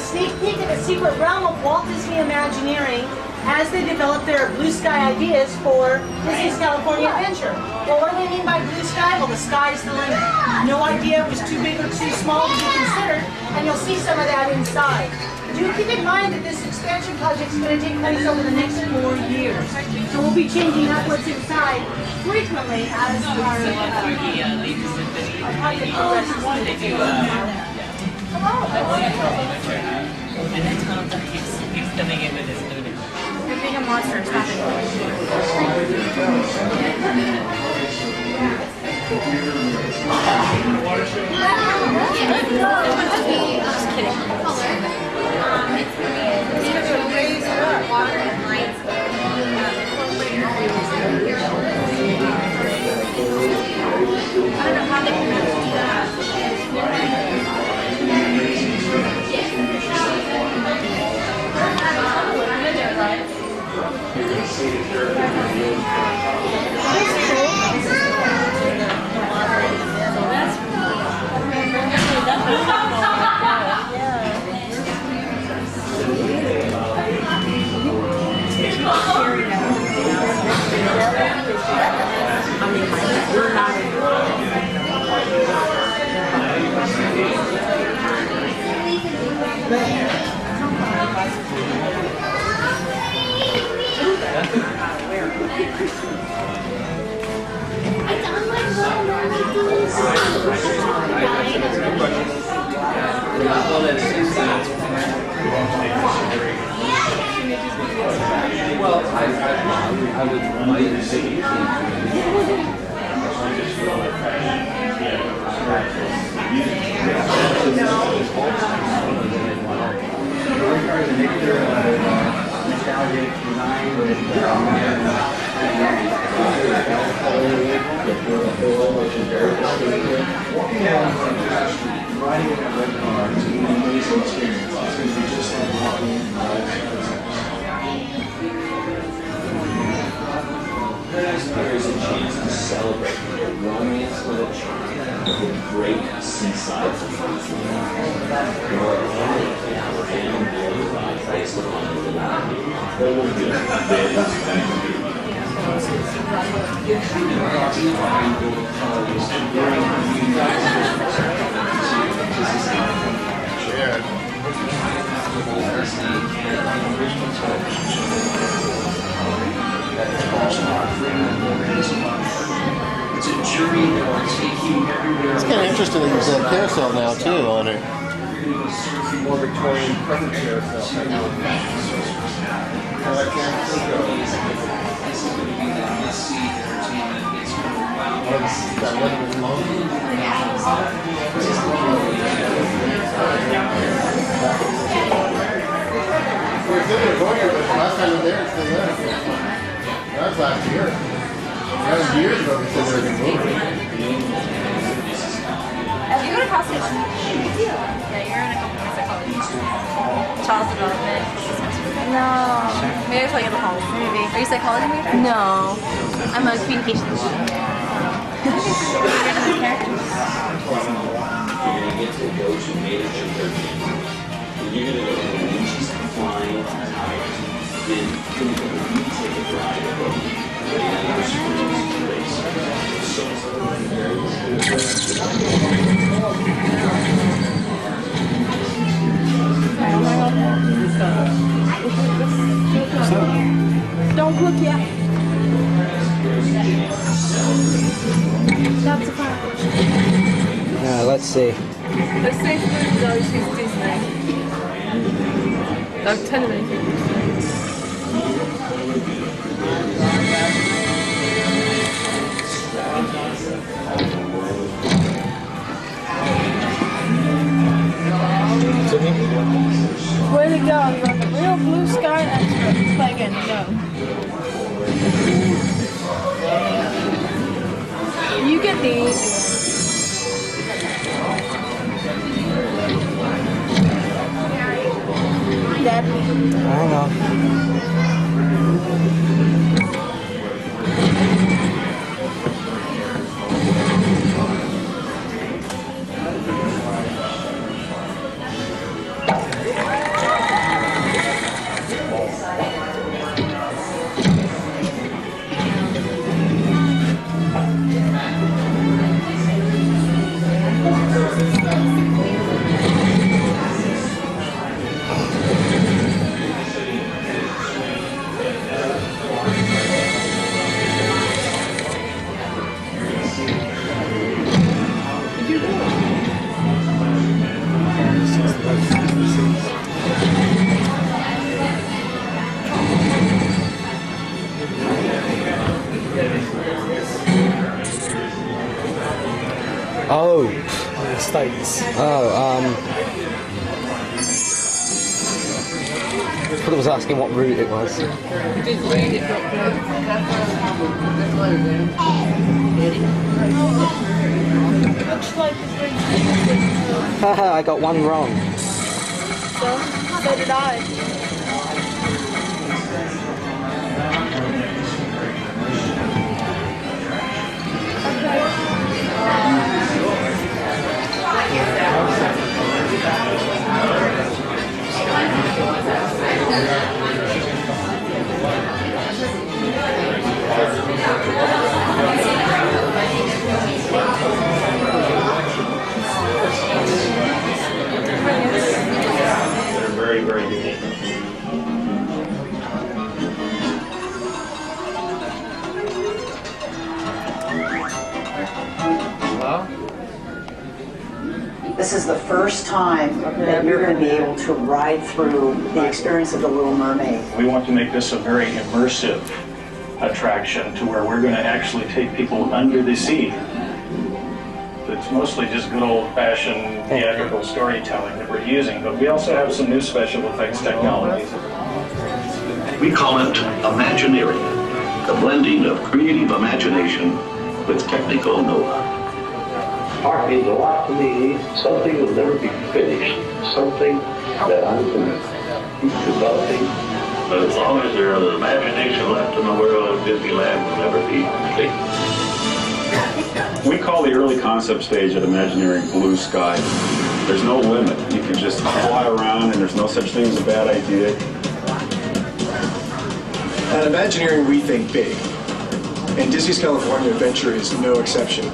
sneak peek at the secret realm of Walt Disney Imagineering as they develop their blue sky ideas for Disney's California Adventure. Well, what do they mean by blue sky? Well, the sky's the limit. No idea it was too big or too small to be considered, and you'll see some of that inside. Do keep in mind that this expansion project is going to take place over the next 4 years. So we'll be changing up what's inside frequently as our project progresses. And then Tom keeps coming in with his noodles. You're being a monster, stop it. Just kidding. Water and lights. I don't know how they can do that. Well, I would like to see riding in that red car to be an amazing experience. It's going to be just like walking in the there is a chance to celebrate the romance of a child with great seaside fun. There are and very based upon the it's a journey that will take you everywhere. It's kind of interesting that there's a carousel now too on it. More Victorian present carousel. This is going to be that must-see entertainment. It's going to wow. That one was long. We're still going here, but last time we were there, it's still there. That was last year. That was years ago they said they were going to move it. Have you go to college? Yeah, you're in a couple of college. Child development. No. Maybe I saw you at the college. Maybe. Are you psychology major? No. I'm a communications student. You're going to get to go to major church. You're going to go to the beaches and flying tires. Then you're going to take a drive over. Don't look yet. That's a fire. Let's see. The safe food is always Disney. I'm telling you. Way to go, you're the real blue sky expert. Play again, go. You get the easy one. Dad. Hang on. Oh. The States. Oh, I thought it was asking what route it was. You did read it properly. Looks like the green. Haha, I got one wrong. So did I. They're very, very unique. This is the first time that you're going to be able to ride through the experience of the Little Mermaid. We want to make this a very immersive attraction to where we're going to actually take people under the sea. It's mostly just good old-fashioned theatrical storytelling that we're using, but we also have some new special effects technologies. We call it Imagineering, the blending of creative imagination with technical know-how. Art means a lot to me. Something will never be finished. Something that I'm going to keep developing. But as long as there is imagination left in the world, Disneyland will never be complete. We call the early concept stage at Imagineering blue sky. There's no limit. You can just fly around and there's no such thing as a bad idea. At Imagineering, we think big. And Disney's California Adventure is no exception.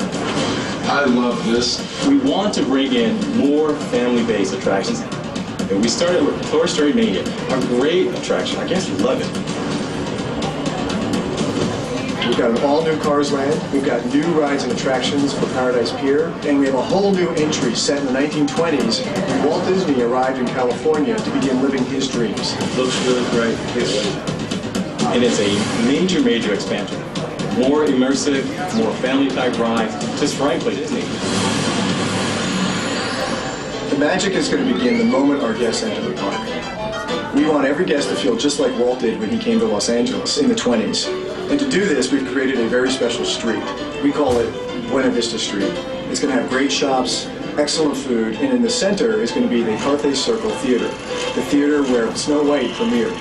I love this. We want to bring in more family-based attractions. And we started with Toy Story Mania, a great attraction. I guess you love it. We've got an all-new Cars Land. We've got new rides and attractions for Paradise Pier. And we have a whole new entry set in the 1920s when Walt Disney arrived in California to begin living his dreams. Looks really great. And it's a major, major expansion. More immersive, more family-type rides, just frankly Disney. The magic is going to begin the moment our guests enter the park. We want every guest to feel just like Walt did when he came to Los Angeles in the 20s. And to do this, we've created a very special street. We call it Buena Vista Street. It's going to have great shops, excellent food, and in the center is going to be the Carthay Circle Theater, the theater where Snow White premiered.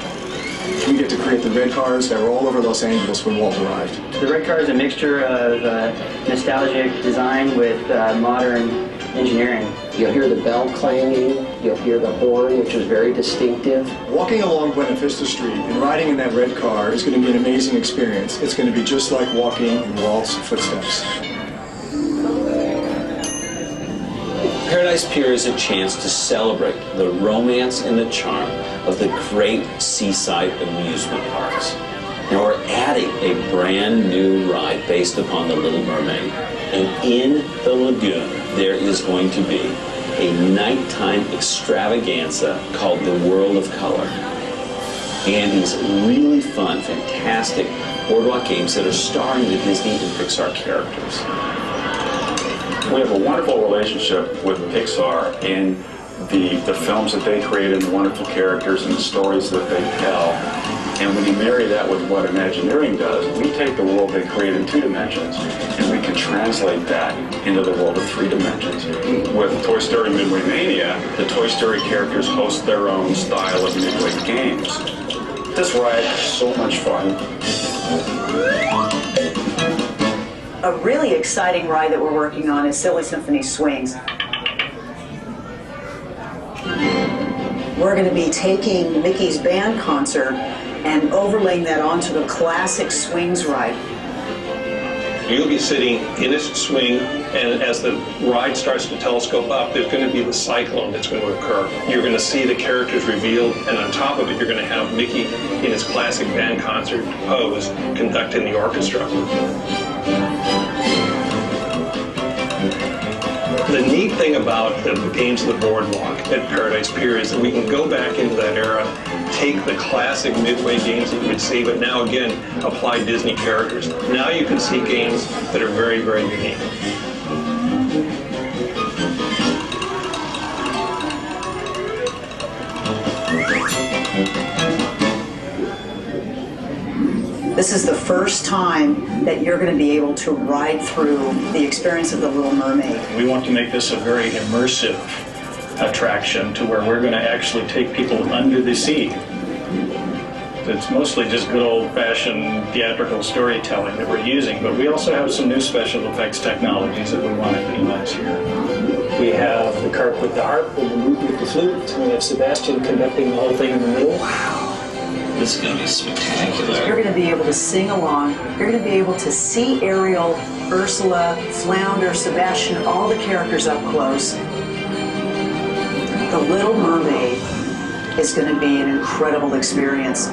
We get to create the red cars that were all over Los Angeles when Walt arrived. The red car is a mixture of nostalgic design with modern engineering. You'll hear the bell clanging, you'll hear the horn, which is very distinctive. Walking along Buena Vista Street and riding in that red car is going to be an amazing experience. It's going to be just like walking in Walt's footsteps. Paradise Pier is a chance to celebrate the romance and the charm of the great seaside amusement parks. Now we're adding a brand new ride based upon the Little Mermaid. And in the lagoon, there is going to be a nighttime extravaganza called the World of Color. And these really fun, fantastic boardwalk games that are starring the Disney and Pixar characters. We have a wonderful relationship with Pixar in the films that they create and the wonderful characters and the stories that they tell. And when you marry that with what Imagineering does, we take the world they create in 2 dimensions and we can translate that into the world of 3 dimensions. With Toy Story Midway Mania, the Toy Story characters host their own style of Midway games. This ride is so much fun. A really exciting ride that we're working on is Silly Symphony Swings. We're going to be taking Mickey's band concert and overlaying that onto the classic Swings ride. You'll be sitting in a swing, and as the ride starts to telescope up, there's going to be the cyclone that's going to occur. You're going to see the characters revealed, and on top of it, you're going to have Mickey in his classic band concert pose conducting the orchestra. The neat thing about the games of the boardwalk at Paradise Pier is that we can go back into that era, take the classic Midway games that you would see, but now again, apply Disney characters. Now you can see games that are very, very unique. This is the first time that you're going to be able to ride through the experience of the Little Mermaid. We want to make this a very immersive attraction to where we're going to actually take people under the sea. It's mostly just good old-fashioned theatrical storytelling that we're using, but we also have some new special effects technologies that we want to utilize here. We have the carp with the harp and the lute with the flute, and we have Sebastian conducting the whole thing in the middle. Wow. This is going to be spectacular. You're going to be able to sing along. You're going to be able to see Ariel, Ursula, Flounder, Sebastian, all the characters up close. The Little Mermaid is going to be an incredible experience.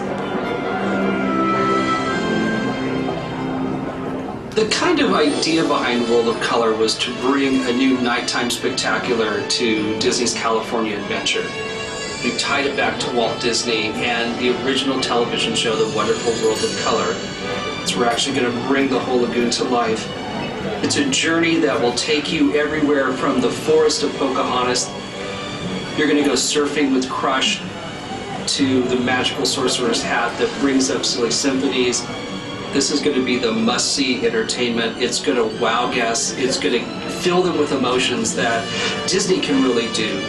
The kind of idea behind World of Color was to bring a new nighttime spectacular to Disney's California Adventure. We tied it back to Walt Disney and the original television show, The Wonderful World of Color. So we're actually going to bring the whole lagoon to life. It's a journey that will take you everywhere from the forest of Pocahontas. You're going to go surfing with Crush to the magical sorcerer's hat that brings up silly symphonies. This is going to be the must-see entertainment. It's going to wow guests. It's going to fill them with emotions that Disney can really do.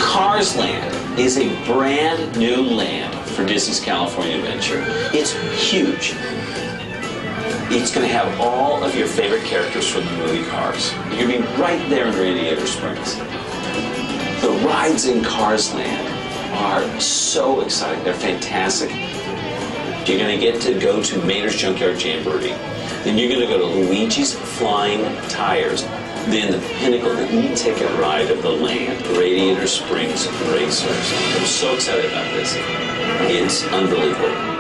Cars Land is a brand new land for Disney's California Adventure. It's huge. It's going to have all of your favorite characters from the movie Cars. You're going to be right there in Radiator Springs. The rides in Cars Land are so exciting. They're fantastic. You're going to get to go to Mater's Junkyard Jamboree. Then you're going to go to Luigi's Flying Tires. Then the pinnacle, the e-ticket ride of the land, Radiator Springs Racers. I'm so excited about this. It's unbelievable.